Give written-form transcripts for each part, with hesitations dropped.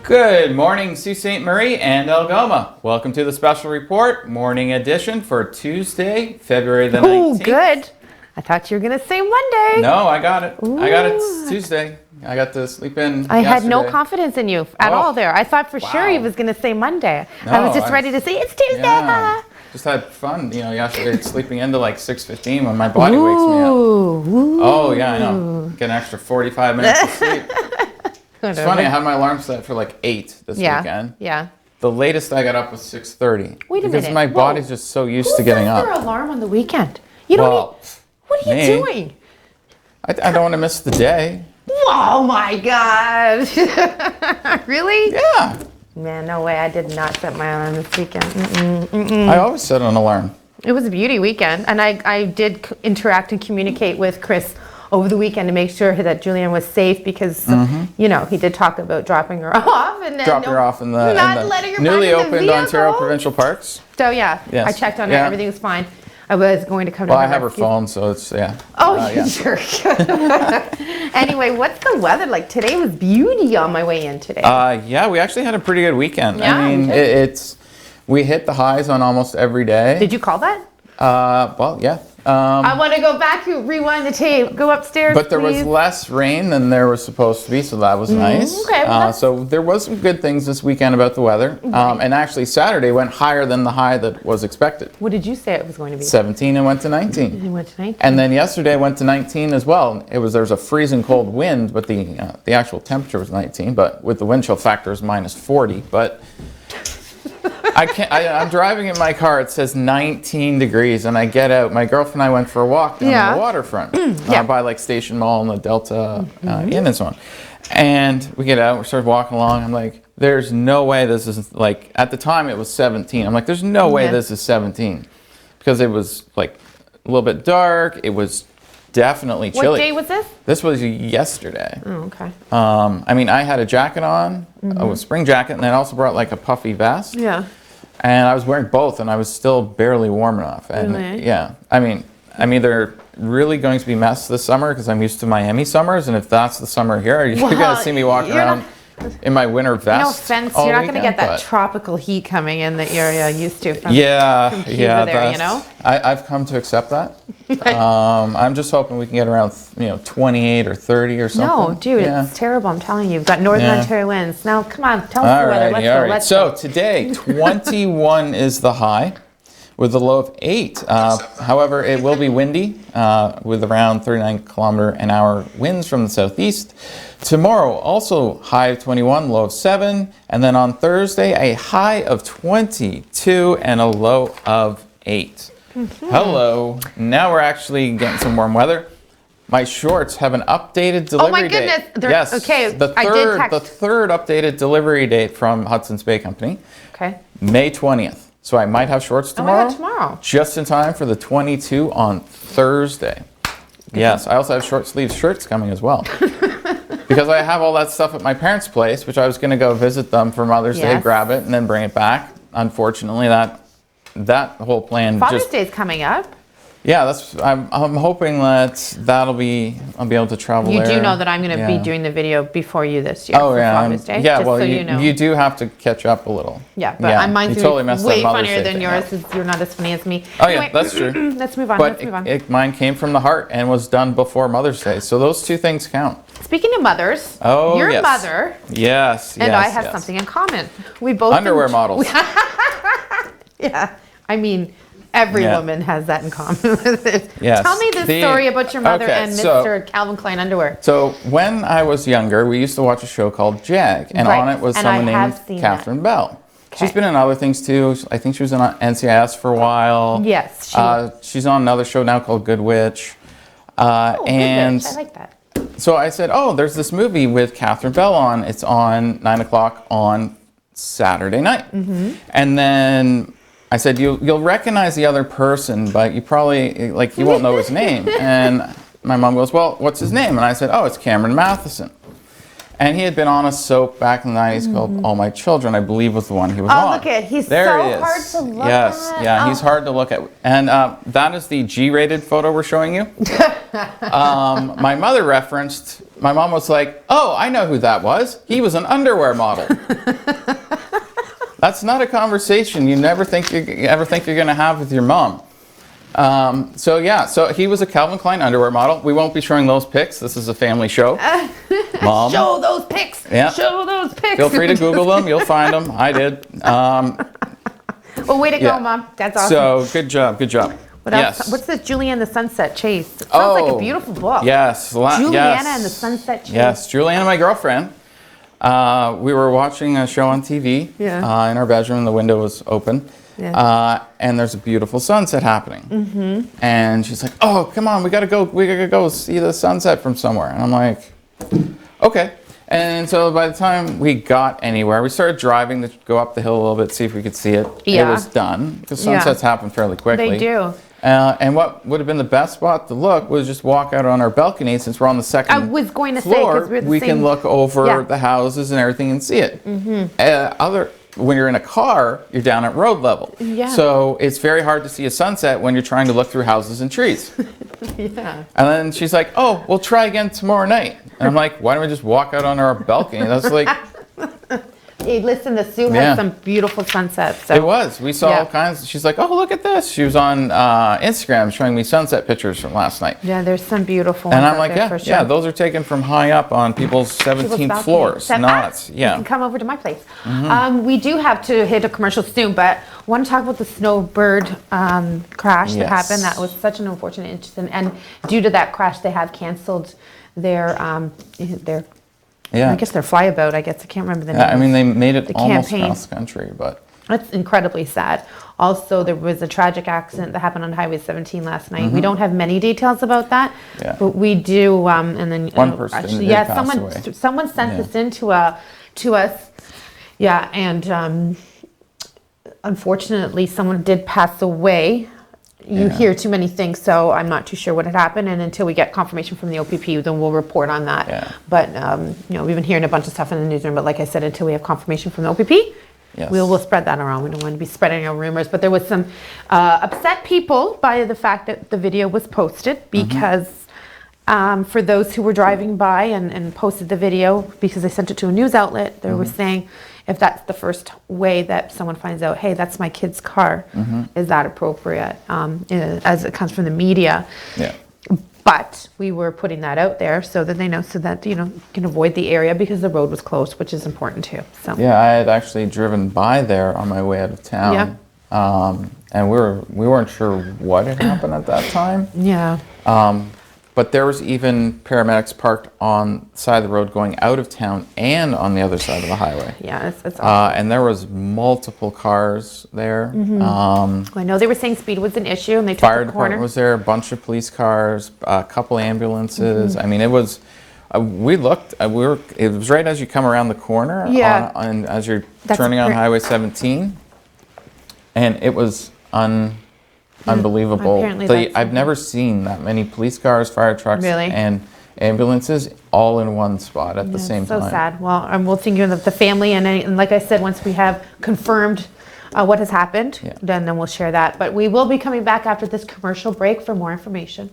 Good morning, Sault Ste. Marie and Algoma. Welcome to the special report, morning edition for Tuesday, February the 19th. Oh, good. I thought you were going to say Monday. No, I got it. Ooh. I got it. It's Tuesday. I got to sleep in I had no yesterday. confidence in you at all there. I thought for sure he was going to say Monday. I was just ready to say, it's Tuesday. Yeah. Just had fun, yesterday sleeping into like 6:15 when my body wakes me up. Ooh. Oh, yeah, I know. Get an extra 45 minutes of sleep. It's funny, I had my alarm set for like 8 this weekend. Yeah. The latest I got up was 6:30. Wait a minute. Because my body's just so used to getting up. Who sets their alarm on the weekend? You don't what are you doing? I don't want to miss the day. Oh my God. Really? Yeah. Man, no way. I did not set my alarm this weekend. I always set an alarm. It was a beauty weekend. And I did interact and communicate with Chris over the weekend to make sure that Julianne was safe because, he did talk about dropping her off. And then Drop her off in the newly opened Ontario Provincial Parks. So, yeah, I checked on her. Everything was fine. I was going to come to I have her phone, so it's, Oh, you jerk. Anyway, what's the weather like? Today was beauty on my way in today. We actually had a pretty good weekend. Yeah, I mean, we hit the highs on almost every day. Did you call that? Yeah. I want to go back, rewind the tape, go upstairs, But there was less rain than there was supposed to be, so that was nice. Okay, well, so there was some good things this weekend about the weather. And actually Saturday went higher than the high that was expected. What did you say it was going to be? 17 and went to 19. It went to 19. And then yesterday went to 19 as well. There was a freezing cold wind, but the actual temperature was 19. But with the wind chill factor is minus 40. But I'm driving in my car. It says 19 degrees, and I get out. My girlfriend and I went for a walk down the waterfront by like Station Mall and the Delta Inn and so on. And we get out. We start walking along. I'm like, there's no way this is like. At the time, it was 17. I'm like, there's no way this is 17, because it was like a little bit dark. It was definitely chilly. What day was this? This was yesterday. Oh, okay. I mean, I had a jacket on, a spring jacket, and then I also brought like a puffy vest. Yeah. And I was wearing both, and I was still barely warm enough. And really? Yeah, I mean, I'm either really going to be messed this summer because I'm used to Miami summers, and if that's the summer here, you're going to see me walking around in my winter vest. No offense, you're not going to get that tropical heat coming in that you're used to from Cuba there, I've come to accept that. I'm just hoping we can get around 28 or 30 or something. No, dude, it's terrible. I'm telling you. You've got Northern Ontario winds. Now, come on, tell us the weather. Let's go. So today, 21 is the high with a low of 8. However, it will be windy with around 39 km/h winds from the southeast. Tomorrow, also high of 21, low of 7. And then on Thursday, a high of 22 and a low of 8. Hello. Now we're actually getting some warm weather. My shorts have an updated delivery date. Oh my goodness. Yes. Okay. The third updated delivery date from Hudson's Bay Company. Okay. May 20th. So I might have shorts tomorrow. Oh, tomorrow. Just in time for the 22 on Thursday. Yes. I also have short sleeve shirts coming as well. Because I have all that stuff at my parents' place, which I was going to go visit them for Mother's Day, grab it, and then bring it back. Unfortunately, that whole plan Father's Day's coming up. Yeah, I'm hoping I'll be able to travel there. You do know that I'm going to be doing the video before you this year for Father's Day? Yeah, just well, so you know. You do have to catch up a little. Yeah, but mine's totally way funnier than yours because you're not as funny as me. Oh, anyway, yeah, that's true. Let's move on. But mine came from the heart and was done before Mother's Day, so those two things count. Speaking of mothers, your mother and I have something in common. We both underwear models. Yeah, I mean, every woman has that in common. Yes. Tell me this story about your mother and Mr. Calvin Klein underwear. So when I was younger, we used to watch a show called Jag, and on it was someone named Catherine Bell. Okay. She's been in other things too. I think she was in NCIS for a while. Yes. She's on another show now called Good Witch. Good Witch. I like that. So I said, there's this movie with Catherine Bell on. It's on 9 o'clock on Saturday night. And then I said, you'll recognize the other person, but you probably, you won't know his name. And my mom goes, well, what's his name? And I said, it's Cameron Matheson. And he had been on a soap back in the 90s called All My Children, I believe was the one he was on. Oh, look at he's there so he is. hard to look yes, at. yeah, he's hard to look at. And that is the G-rated photo we're showing you. My mother referenced, my mom was like, oh, I know who that was. He was an underwear model. That's not a conversation you ever think you're going to have with your mom. So he was a Calvin Klein underwear model. We won't be showing those pics. This is a family show. Mom, show those pics. Yeah. Show those pics. Feel free to Google them. You'll find them. I did. Well, way to go, Mom. That's awesome. So good job. Good job. What else? Yes. What's this Julianne the Sunset Chase? It sounds like a beautiful book. Yes. Juliana and the Sunset Chase. Yes. Juliana, my girlfriend. We were watching a show on TV in our bedroom. The window was open. Yeah. And there's a beautiful sunset happening. Mm-hmm. And she's like, oh, come on, we gotta go see the sunset from somewhere. And I'm like, okay. And so by the time we got anywhere, we started driving to go up the hill a little bit, see if we could see it. Yeah. It was done, because sunsets happen fairly quickly. They do. And what would have been the best spot to look was just walk out on our balcony, since we're on the second floor. I was going to say, because we're the we same. can look over the houses and everything and see it. Mm-hmm. When you're in a car, you're down at road level. Yeah. So it's very hard to see a sunset when you're trying to look through houses and trees. Yeah. And then she's like, oh, we'll try again tomorrow night. And I'm like, why don't we just walk out on our balcony? That's like... Hey, listen, the Sioux has some beautiful sunsets. So. It was. We saw all kinds. She's like, oh, look at this. She was on Instagram showing me sunset pictures from last night. Yeah, there's some beautiful ones. And I'm like, for sure. those are taken from high up on people's 17th floors. Not, you can come over to my place. Mm-hmm. We do have to hit a commercial soon, but I want to talk about the Snowbird crash that happened. That was such an unfortunate incident. And due to that crash, they have canceled their I guess their flyabout. I can't remember the name. I mean, they made it almost campaign. cross country, but that's incredibly sad. Also, there was a tragic accident that happened on Highway 17 last night. We don't have many details about that, but we do. And then one person actually, someone sent this in to us. Yeah, and unfortunately, someone did pass away. You hear too many things, so I'm not too sure what had happened. And until we get confirmation from the OPP, then we'll report on that. Yeah. But we've been hearing a bunch of stuff in the newsroom. But like I said, until we have confirmation from the OPP, we'll spread that around. We don't want to be spreading our rumors. But there was some upset people by the fact that the video was posted, because for those who were driving by and posted the video because they sent it to a news outlet, they were saying, if that's the first way that someone finds out, hey, that's my kid's car, is that appropriate, as it comes from the media? Yeah. But we were putting that out there so that they know, so that you can avoid the area, because the road was closed, which is important too. So yeah, I had actually driven by there on my way out of town, and we weren't sure what had happened at that time. Yeah. But there was even paramedics parked on the side of the road going out of town and on the other side of the highway. Yeah, it's awesome. And there was multiple cars there. I know they were saying speed was an issue, and they took fire the corner. department was there, a bunch of police cars, a couple ambulances. I mean, it was. We looked. It was right as you come around the corner. And as you're turning on Highway 17, and it was unbelievable. I've never seen that many police cars, fire trucks, and ambulances all in one spot at the same time. So sad. Well, we'll think of the family, and like I said, once we have confirmed what has happened, then we'll share that. But we will be coming back after this commercial break for more information.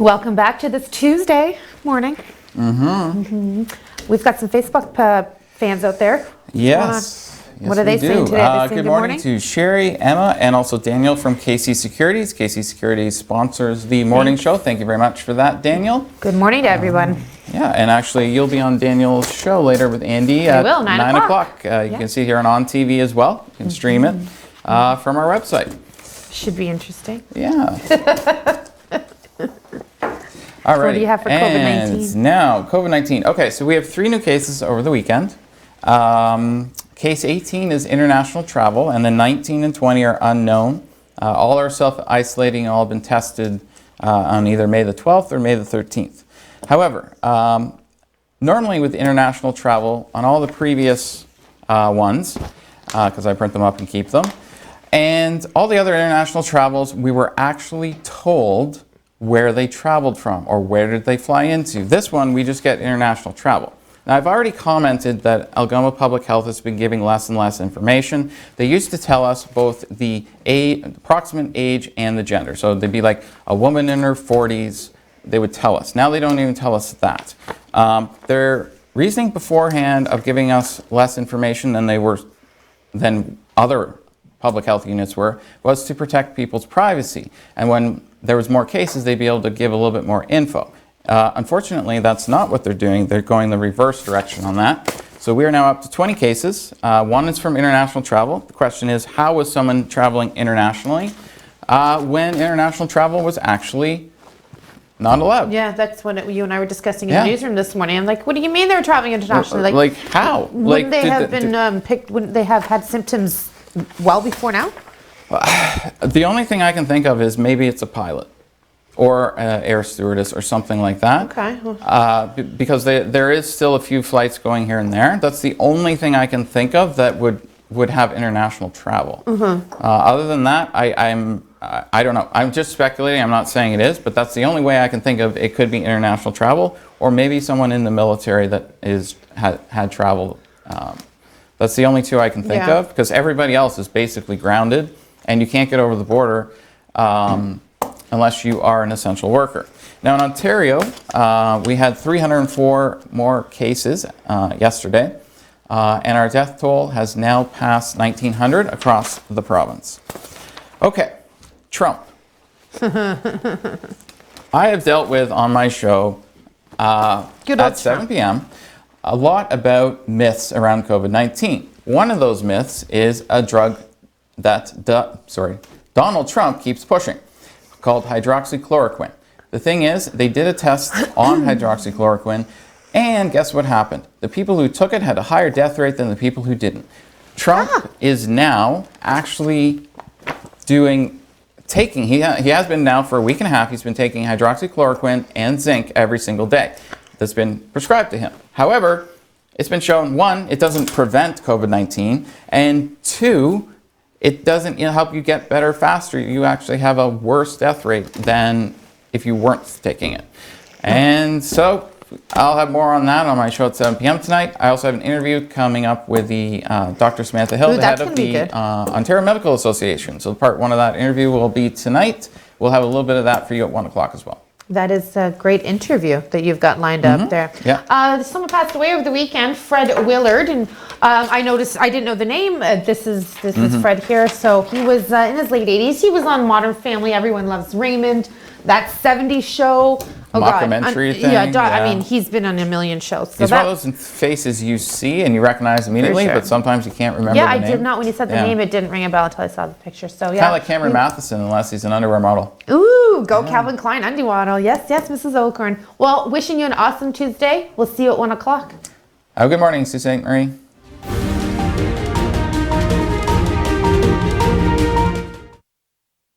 Welcome back to this Tuesday morning. We've got some Facebook fans out there. Yes. What are they saying today? Are they saying good morning to Sherry, Emma, and also Daniel from KC Securities. KC Securities sponsors the morning show. Thank you very much for that, Daniel. Good morning to everyone. Yeah, and actually you'll be on Daniel's show later with Andy at 9 o'clock. You can see it here on TV as well. You can stream it from our website. Should be interesting. Yeah. All right. What do you have for COVID-19? And now, COVID-19. Okay, so we have 3 new cases over the weekend. Case 18 is international travel, and then 19 and 20 are unknown. All are self-isolating, all have been tested on either May the 12th or May the 13th. However, normally with international travel, on all the previous ones, because I print them up and keep them, and all the other international travels, we were actually told where they traveled from or where did they fly into. This one, we just get international travel. Now, I've already commented that Algoma Public Health has been giving less and less information. They used to tell us both the approximate age and the gender. So they'd be like a woman in her 40s, they would tell us. Now they don't even tell us that. Their reasoning beforehand of giving us less information than other public health units was to protect people's privacy. And when there was more cases, they'd be able to give a little bit more info. Unfortunately, that's not what they're doing. They're going the reverse direction on that. So we are now up to 20 cases. One is from international travel. The question is, how was someone traveling internationally when international travel was actually not allowed? Yeah, that's what you and I were discussing in the newsroom this morning. I'm like, what do you mean they were traveling internationally? Like how? Wouldn't they have been picked? Wouldn't they have had symptoms well before now? The only thing I can think of is maybe it's a pilot or air stewardess or something like that. Okay. Because there is still a few flights going here and there. That's the only thing I can think of that would have international travel. Other than that, I don't know. I'm just speculating. I'm not saying it is, but that's the only way I can think of. It could be international travel, or maybe someone in the military that had traveled. That's the only two I can think of, because everybody else is basically grounded, and you can't get over the border unless you are an essential worker. Now in Ontario, we had 304 more cases yesterday, and our death toll has now passed 1,900 across the province. Okay, Trump. I have dealt with on my show at 7 p.m. a lot about myths around COVID-19. One of those myths is a drug that Donald Trump keeps pushing, called hydroxychloroquine. The thing is, they did a test on hydroxychloroquine, and guess what happened? The people who took it had a higher death rate than the people who didn't. Trump is now actually he has been now for a week and a half, he's been taking hydroxychloroquine and zinc every single day. That's been prescribed to him. However, it's been shown, 1, it doesn't prevent COVID-19, and 2, it doesn't help you get better faster. You actually have a worse death rate than if you weren't taking it. And so I'll have more on that on my show at 7 p.m. tonight. I also have an interview coming up with the Dr. Samantha Hill, the head of the Ontario Medical Association. So part 1 of that interview will be tonight. We'll have a little bit of that for you at 1 o'clock as well. That is a great interview that you've got lined up there. Yeah. Someone passed away over the weekend, Fred Willard, and I noticed, I didn't know the name. This is Fred here. So he was in his late 80s. He was on Modern Family, Everyone Loves Raymond, that 70s show. Mockumentary thing. I mean, he's been on a million shows. So he's one of those faces you see and you recognize immediately, but sometimes you can't remember the name. Yeah, I did not. When you said the name, it didn't ring a bell until I saw the picture. So yeah. Kind of like Cameron Matheson, unless he's an underwear model. Ooh, go Calvin Klein underwear model. Yes, Mrs. Oldcorn. Well, wishing you an awesome Tuesday. We'll see you at 1 o'clock. Good morning, Sue St. Marie.